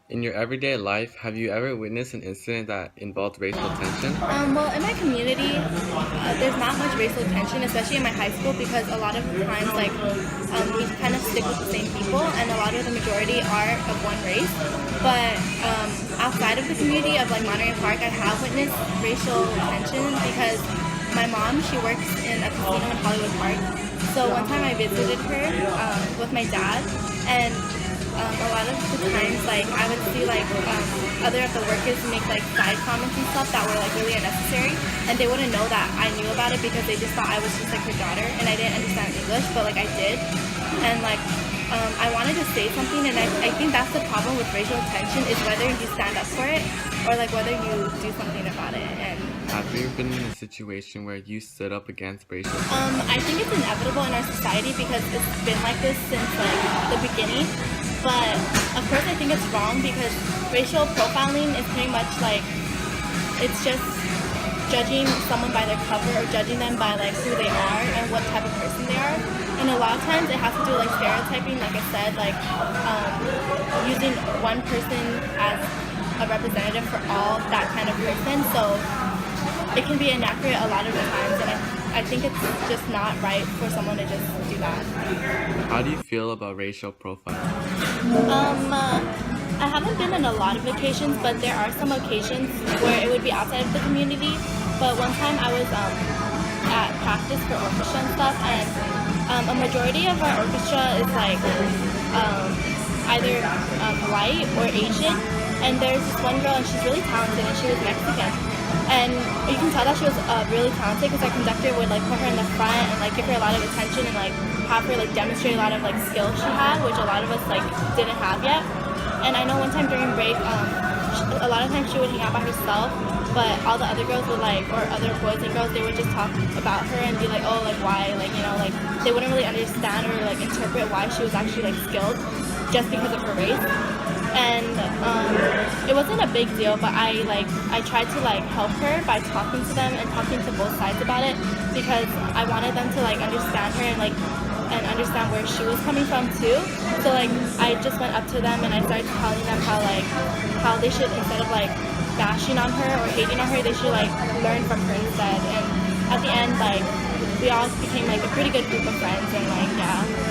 In your everyday life, have you ever witnessed an incident that involved racial tension? Well, in my community, there's not much racial tension, especially in my high school, because a lot of the times, we kind of stick with the same people, and a lot of the majority are of one race. But outside of the community of like Monterey Park, I have witnessed racial tension because my mom, she works in a casino in Hollywood Park. So one time I visited her with my dad, and a lot of the times, like I would see other of the workers make like side comments and stuff that were like really unnecessary, and they wouldn't know that I knew about it because they just thought I was just like her daughter, and I didn't understand English, but like I did, and I wanted to say something, and I think that's the problem with racial tension is whether you stand up for it or like whether you do something about it. And Have you ever been in a situation where you stood up against racial I think it's inevitable in our society because it's been like this since like the beginning. But of course, I think it's wrong because racial profiling is pretty much like it's just judging someone by their cover or judging them by like who they are and what type of person they are. And a lot of times it has to do with like stereotyping, like I said, using one person as a representative for all that kind of person. So it can be inaccurate a lot of the times, and I think it's just not right for someone to just do that. How do you feel about racial profiling? I haven't been on a lot of occasions, but there are some occasions where it would be outside of the community. But one time I was at practice for orchestra and stuff, and a majority of our orchestra is either white or Asian. And there's this one girl, and she's really talented, and she was Mexican. And you can tell that she was really talented because our conductor would like put her in the front and like give her a lot of attention and like have her like demonstrate a lot of like skills she had, which a lot of us like didn't have yet. And I know one time during break, a lot of times she would hang out by herself, but all the other girls would like, or other boys and girls, they would just talk about her and be like, oh, like why, like like they wouldn't really understand or like interpret why she was actually like skilled just because of her race. And it wasn't a big deal, but I tried to like help her by talking to them and talking to both sides about it because I wanted them to like understand her and understand where she was coming from too. So like I just went up to them and I started telling them how they should, instead of like bashing on her or hating on her, they should like learn from her instead. And at the end, like we all became like a pretty good group of friends, and like yeah.